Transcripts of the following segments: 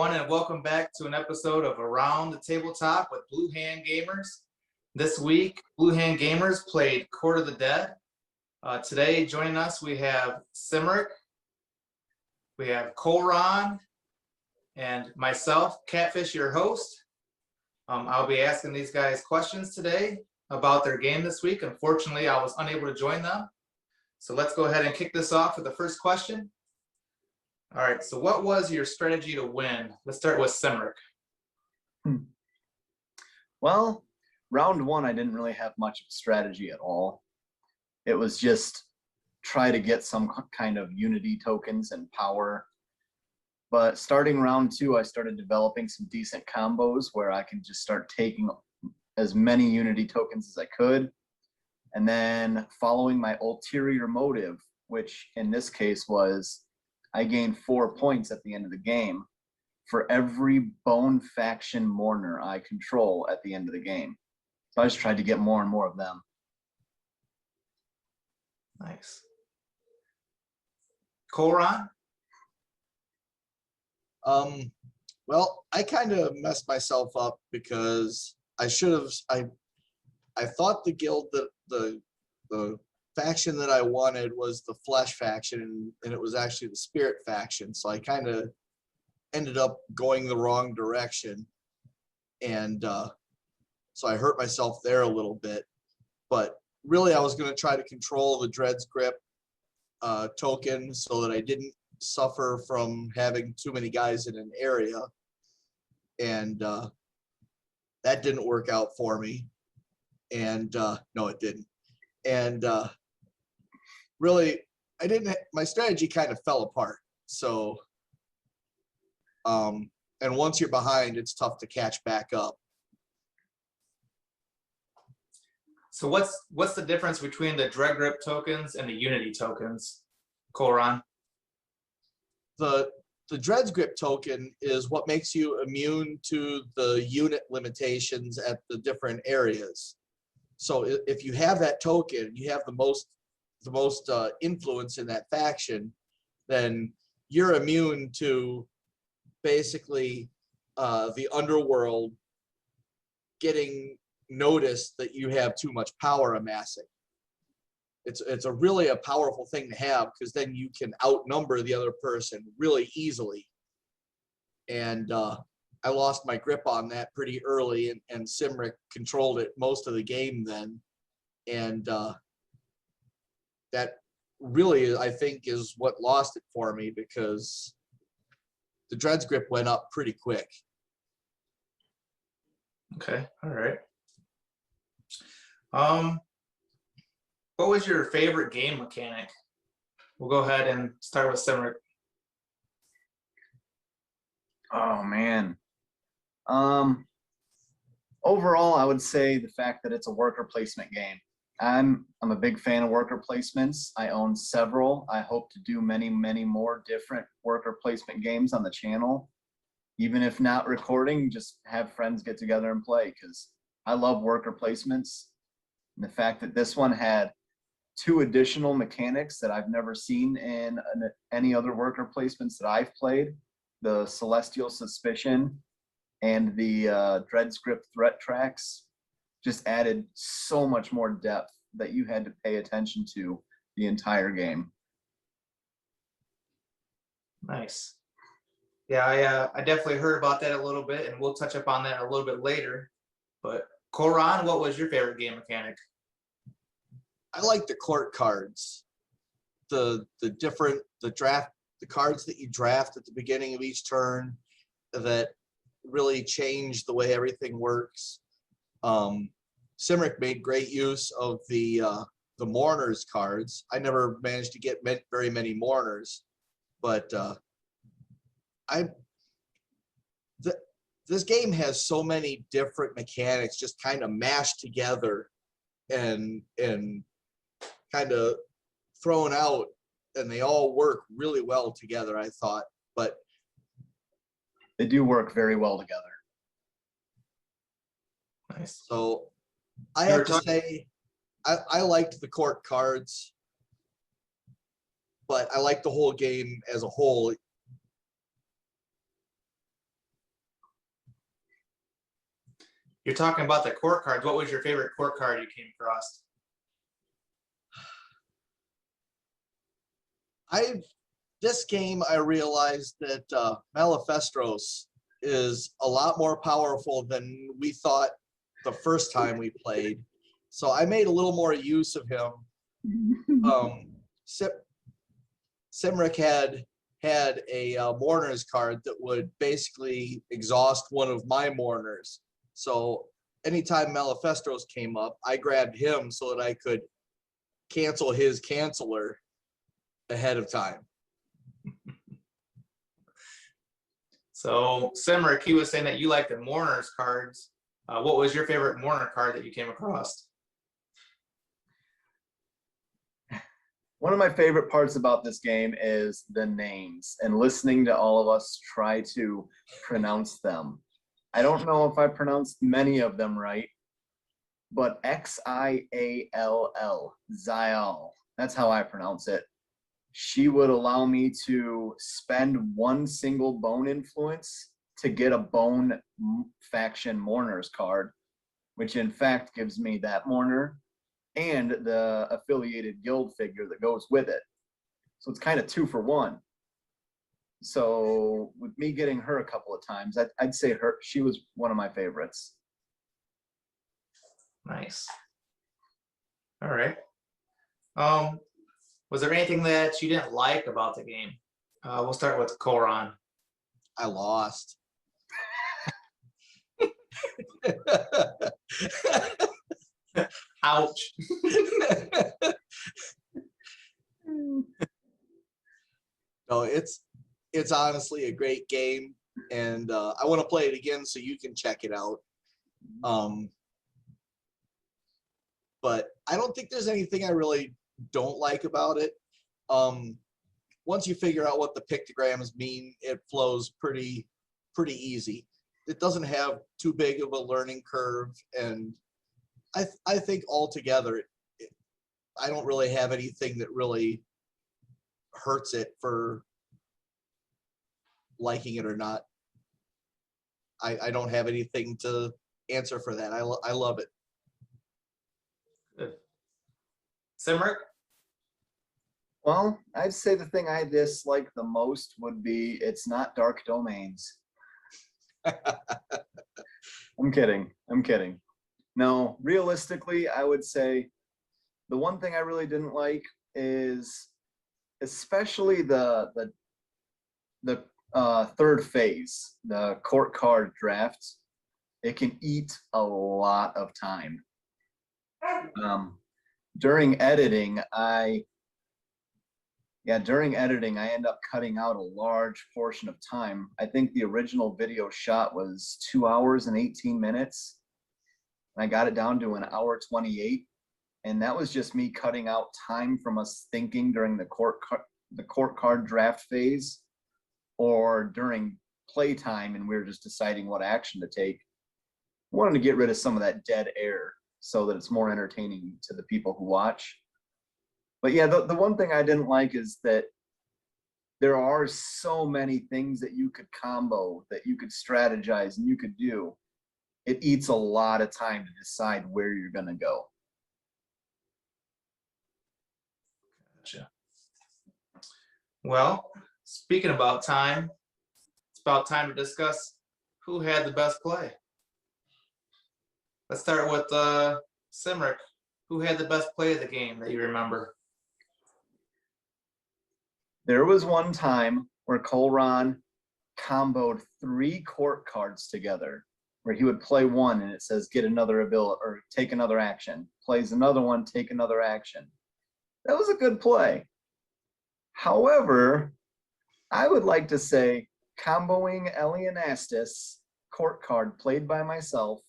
everyone, and welcome back to an episode of Around the Tabletop with Blue Hand Gamers. This week, Blue Hand Gamers played Court of the Dead. Today, joining us, we have Simric, we have Colron, and myself, Catfish, your host. I'll be asking these guys questions today about their game this week. Unfortunately, I was unable to join them. So let's go ahead and kick this off with the first question. All right, so what was your strategy to win? Let's start with Simric. Well, round one, I didn't really have much of a strategy at all. It was just try to get some kind of unity tokens and power. But starting round two, I started developing some decent combos where I could just start taking as many unity tokens as I could. And then following my ulterior motive, which in this case was I gained 4 points at the end of the game for every bone faction mourner I control at the end of the game. So I just tried to get more and more of them. Nice. Colron? Well, I kind of messed myself up because I should have. I thought the guild that the faction that I wanted was the flesh faction, and it was actually the spirit faction. So I kind of ended up going the wrong direction, and so I hurt myself there a little bit. But really, I was going to try to control the Dread's Grip token so that I didn't suffer from having too many guys in an area, and that didn't work out for me. And no, it didn't. And really, I didn't. My strategy kind of fell apart. So, and once you're behind, it's tough to catch back up. So what's the difference between the Dread Grip tokens and the Unity tokens, Colron? The Dread's Grip token is what makes you immune to the unit limitations at the different areas. So if you have that token, you have the most influence in that faction, then you're immune to basically the underworld getting noticed that you have too much power amassing. It's a really a powerful thing to have, because then you can outnumber the other person really easily. And I lost my grip on that pretty early, and Simric controlled it most of the game then. And that really, I think, is what lost it for me, because the Dread's Grip went up pretty quick. Okay, all right. What was your favorite game mechanic? We'll go ahead and start with Simric. Oh man. Overall, I would say the fact that it's a worker placement game. I'm a big fan of worker placements. I own several. I hope to do many, many more different worker placement games on the channel. Even if not recording, just have friends get together and play, because I love worker placements. And the fact that this one had 2 additional mechanics that I've never seen in any other worker placements that I've played, the Celestial Suspicion and the Dread's Grip threat tracks, just added so much more depth that you had to pay attention to the entire game. Nice. Yeah, I definitely heard about that a little bit, and we'll touch up on that a little bit later. But Colron, what was your favorite game mechanic? I like the court cards, the cards that you draft at the beginning of each turn that really change the way everything works. Simric made great use of the Mourners cards. I never managed to get very many Mourners, but this game has so many different mechanics just kind of mashed together and kind of thrown out, and they all work really well together, I thought. But they do work very well together. Nice. So I have to say, I liked the court cards, but I like the whole game as a whole. You're talking about the court cards. What was your favorite court card you came across? This game, I realized that Malefestros is a lot more powerful than we thought the first time we played. So I made a little more use of him. Simric had a Mourner's card that would basically exhaust one of my Mourners. So anytime Malefestros came up, I grabbed him so that I could cancel his canceller ahead of time. So Simric, he was saying that you like the Mourner's cards. What was your favorite Mourner card that you came across? One of my favorite parts about this game is the names and listening to all of us try to pronounce them. I don't know if I pronounced many of them right, but Xiall, Xiall, that's how I pronounce it. She would allow me to spend one single bone influence to get a bone faction Mourner's card, which in fact gives me that Mourner and the affiliated guild figure that goes with it. So it's kind of 2 for 1. So with me getting her a couple of times, I'd say she was one of my favorites. Nice. All right. Was there anything that you didn't like about the game? We'll start with Koran. I lost. Ouch. No, it's honestly a great game, and I want to play it again so you can check it out. But I don't think there's anything I really don't like about it. Once you figure out what the pictograms mean, it flows pretty easy. It doesn't have too big of a learning curve, and I think altogether, I don't really have anything that really hurts it for liking it or not. I don't have anything to answer for that. I love it. Good. Simric? Well, I'd say the thing I dislike the most would be it's not Dark Domains. I'm kidding. No, realistically, I would say the one thing I really didn't like is especially the third phase, the court card draft. It can eat a lot of time. During editing, I end up cutting out a large portion of time. I think the original video shot was 2 hours and 18 minutes. And I got it down to 1:28. And that was just me cutting out time from us thinking during the court card draft phase or during playtime, and we were just deciding what action to take. I wanted to get rid of some of that dead air so that it's more entertaining to the people who watch. But yeah, the one thing I didn't like is that there are so many things that you could combo, that you could strategize and you could do. It eats a lot of time to decide where you're going to go. Gotcha. Well, speaking about time, it's about time to discuss who had the best play. Let's start with Simric. Who had the best play of the game that you remember? There was one time where Koran comboed 3 court cards together, where he would play one and it says get another ability or take another action. Plays another one, take another action. That was a good play. However, I would like to say comboing Elianastis court card played by myself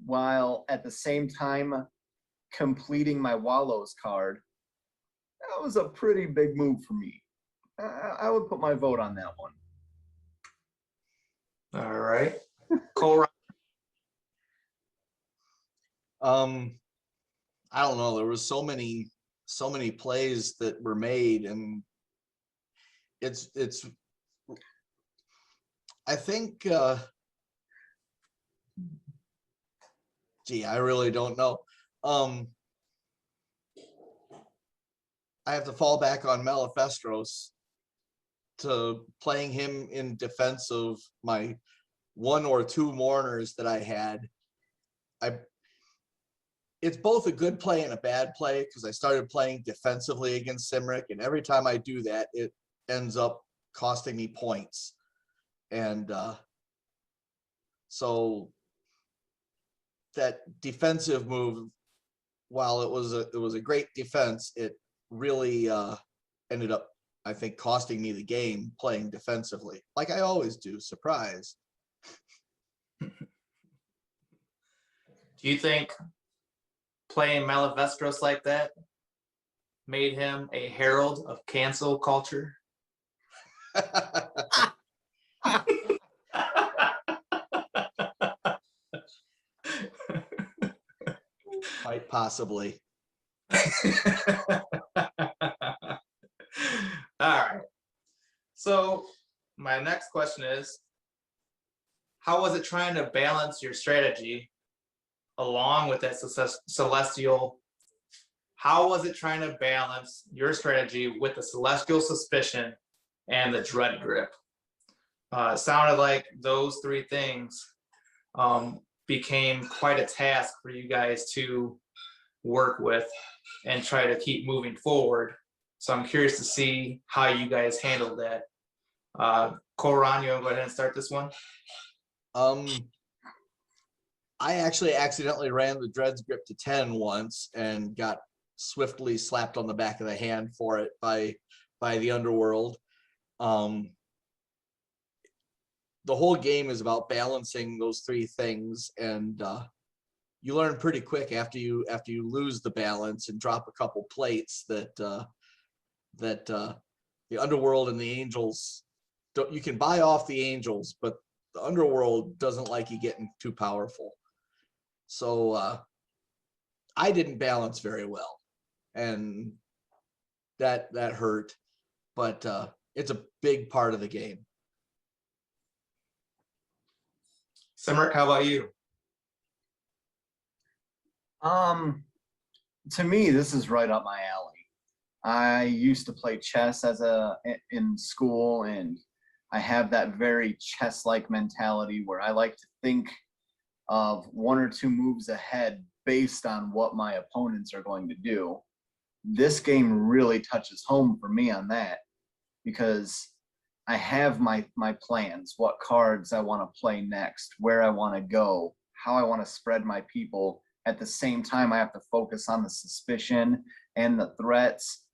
while at the same time completing my Wallows card, that was a pretty big move for me. I would put my vote on that one. All right. Koran. I don't know. There was so many plays that were made, and it's I think Gee, I really don't know. I have to fall back on Malefestros to playing him in defense of my 1 or 2 Mourners that I had. It's both a good play and a bad play because I started playing defensively against Cimric, and every time I do that, it ends up costing me points. And so that defensive move, while it was a great defense, it really ended up, I think, costing me the game playing defensively, like I always do. Surprise. Do you think playing Malefestros like that made him a herald of cancel culture? Quite possibly. All right. So my next question is, how was it trying to balance your strategy along with that celestial? How was it trying to balance your strategy with the celestial suspicion and the dread grip? It sounded like those 3 things became quite a task for you guys to work with and try to keep moving forward. So I'm curious to see how you guys handled that. Koran, you want to go ahead and start this one? I actually accidentally ran the Dread's grip to 10 once and got swiftly slapped on the back of the hand for it by the underworld. The whole game is about balancing those 3 things, and you learn pretty quick after you lose the balance and drop a couple plates that the underworld and the angels don't. You can buy off the angels, but the underworld doesn't like you getting too powerful. So I didn't balance very well, and that hurt. But it's a big part of the game. Simric, how about you? To me, this is right up my alley. I used to play chess in school, and I have that very chess-like mentality where I like to think of 1 or 2 moves ahead based on what my opponents are going to do. This game really touches home for me on that because I have my plans, what cards I want to play next, where I want to go, how I want to spread my people. At the same time, I have to focus on the suspicion and the threats.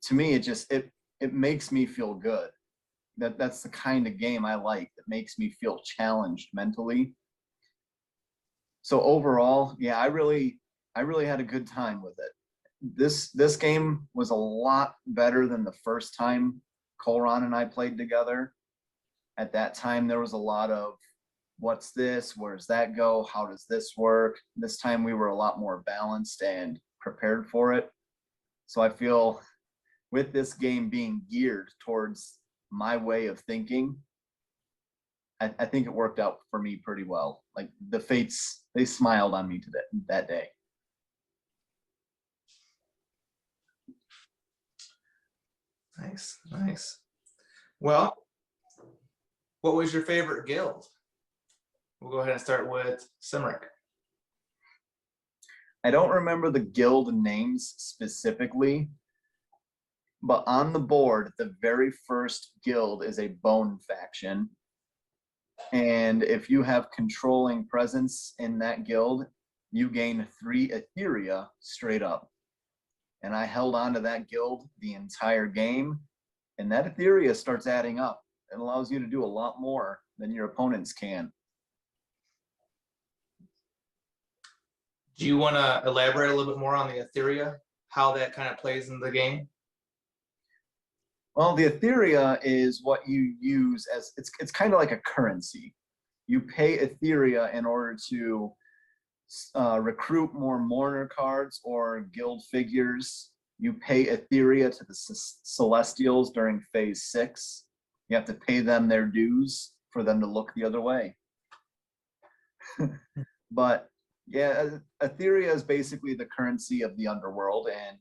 To me, it makes me feel good. That's the kind of game I like, that makes me feel challenged mentally. So overall, yeah, I really had a good time with it. This game was a lot better than the first time Koran and I played together. At that time, there was a lot of, what's this? Where does that go? How does this work? This time we were a lot more balanced and prepared for it. So I feel with this game being geared towards my way of thinking, I think it worked out for me pretty well. Like the fates, they smiled on me that day. Nice, nice. Well, what was your favorite guild? We'll go ahead and start with Simric. I don't remember the guild names specifically, but on the board, the very first guild is a bone faction. And if you have controlling presence in that guild, you gain 3 Etheria straight up. And I held on to that guild the entire game, and that Etheria starts adding up. It allows you to do a lot more than your opponents can. Do you want to elaborate a little bit more on the Etheria, how that kind of plays in the game? Well, the Etheria is what you use as, it's kind of like a currency. You pay Etheria in order to recruit more Mourner cards or guild figures. You pay Etheria to the Celestials during phase 6. You have to pay them their dues for them to look the other way. But yeah, Etheria is basically the currency of the underworld, and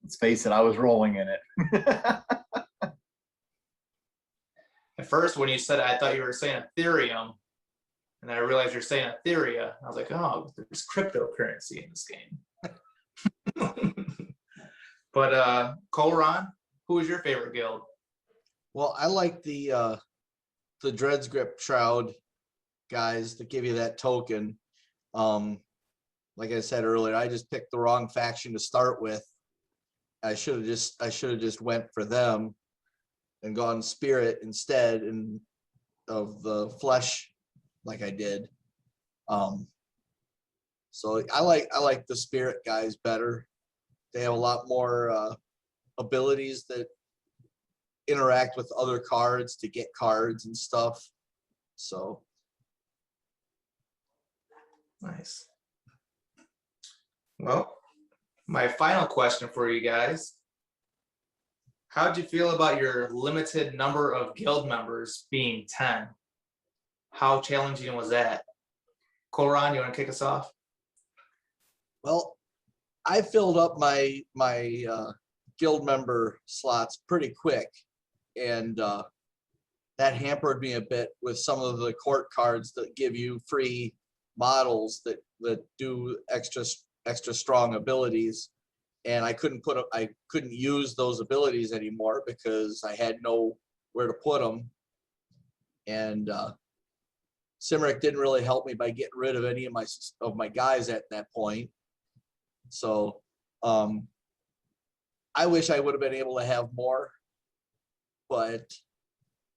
let's face it, I was rolling in it. At first, when you said it, I thought you were saying Ethereum, and then I realized you're saying Etheria. I was like, oh, there's cryptocurrency in this game. But Colron, who is your favorite guild? Well, I like the Dreads Grip Shroud guys that give you that token. Like I said earlier, I just picked the wrong faction to start with. I should have just went for them and gone Spirit instead of the Flesh like I did. So I like the Spirit guys better. They have a lot more abilities that interact with other cards to get cards and stuff. So Nice. Well, my final question for you guys. How'd you feel about your limited number of guild members being 10? How challenging was that? Colron, you want to kick us off? well, I filled up my guild member slots pretty quick, and that hampered me a bit with some of the court cards that give you free models that do extra strong abilities, and I couldn't use those abilities anymore because I had nowhere to put them. And Cimric didn't really help me by getting rid of any of my guys at that point. So I wish I would have been able to have more, but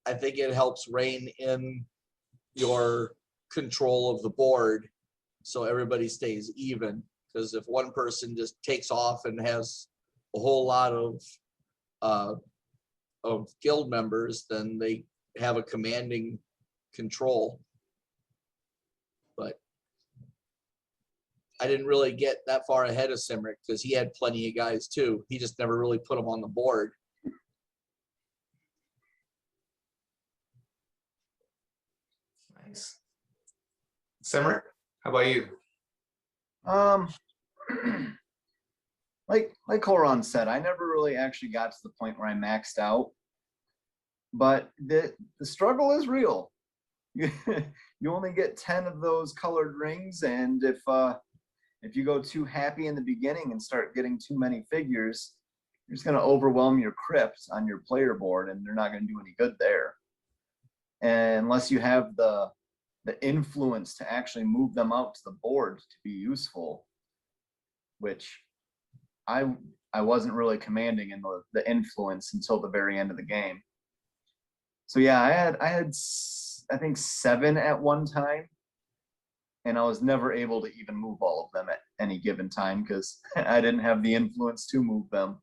I think it helps rein in your control of the board so everybody stays even. Because if one person just takes off and has a whole lot of guild members, then they have a commanding control. But I didn't really get that far ahead of Cimric because he had plenty of guys too. He just never really put them on the board. Nice. Cimric, how about you? Like Colron said, I never really actually got to the point where I maxed out. But the struggle is real. You only get 10 of those colored rings, and if you go too happy in the beginning and start getting too many figures, you're just going to overwhelm your crypt on your player board, and they're not going to do any good there. And unless you have the influence to actually move them out to the board to be useful, which I wasn't really commanding in the influence until the very end of the game. So yeah, I had I think 7 at one time, and I was never able to even move all of them at any given time because I didn't have the influence to move them.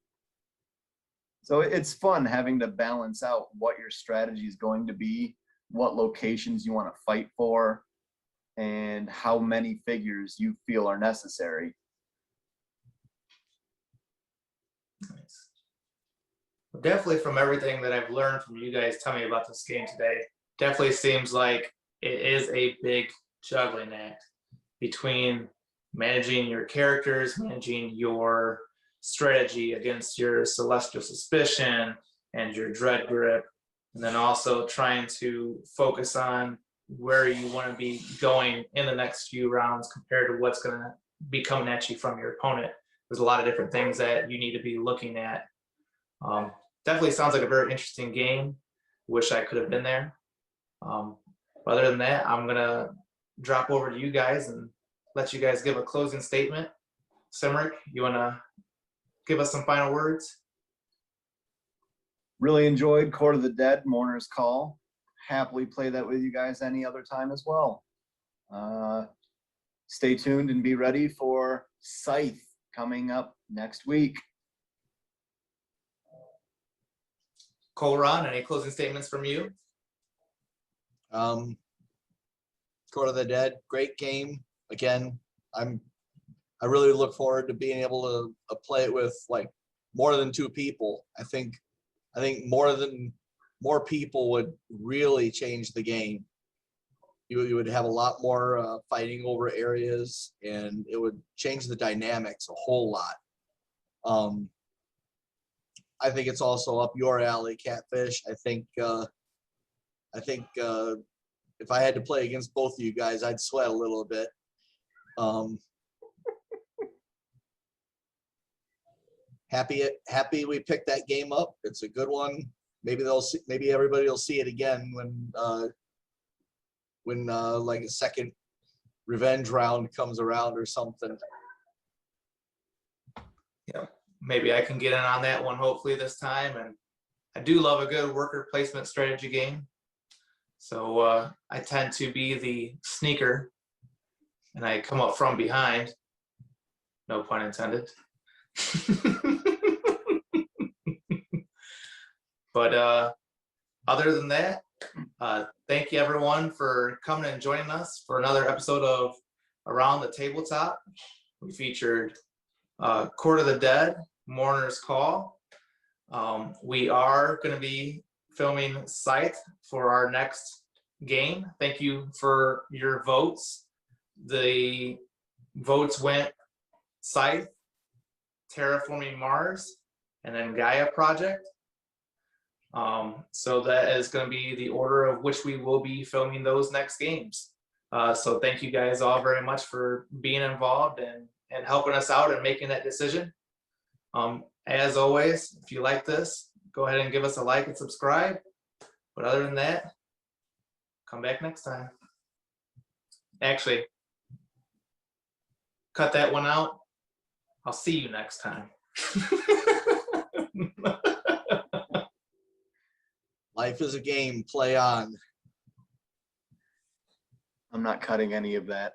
So it's fun having to balance out what your strategy is going to be, what locations you want to fight for, and how many figures you feel are necessary. Nice. Definitely from everything that I've learned from you guys telling me about this game today, definitely seems like it is a big juggling act between managing your characters, managing your strategy against your Celestial Suspicion and your Dread Grip, and then also trying to focus on where you want to be going in the next few rounds compared to what's going to be coming at you from your opponent. There's a lot of different things that you need to be looking at. Definitely sounds like a very interesting game. Wish I could have been there. Other than that, I'm going to drop over to you guys and let you guys give a closing statement. Cimric, you want to give us some final words? Really enjoyed Court of the Dead, Mourner's Call. Happily play that with you guys any other time as well. Stay tuned and be ready for Scythe coming up next week. Colron, any closing statements from you? Court of the Dead, great game. Again, I really look forward to being able to play it with like more than 2 people. I think more people would really change the game you would have a lot more fighting over areas, and it would change the dynamics a whole lot. I think it's also up your alley, Catfish. I think if I had to play against both of you guys, I'd sweat a little bit. Happy we picked that game up. It's a good one. Maybe everybody will see it again when like a second revenge round comes around or something. Yeah, maybe I can get in on that one hopefully this time. And I do love a good worker placement strategy game. So I tend to be the sneaker, and I come up from behind. No pun intended. But other than that, thank you everyone for coming and joining us for another episode of Around the Tabletop. We featured Court of the Dead, Mourner's Call. We are going to be filming Scythe for our next game. Thank you for your votes. The votes went Scythe, Terraforming Mars, and then Gaia Project. So that is going to be the order of which we will be filming those next games. So thank you guys all very much for being involved and helping us out and making that decision. As always, if you like this, go ahead and give us a like and subscribe. But other than that, come back next time. Actually, cut that one out. I'll see you next time. Life is a game. Play on. I'm not cutting any of that.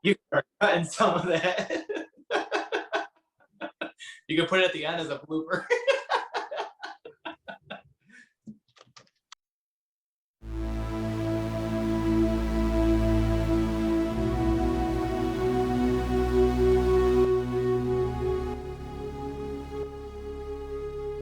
You are cutting some of that. You can put it at the end as a blooper.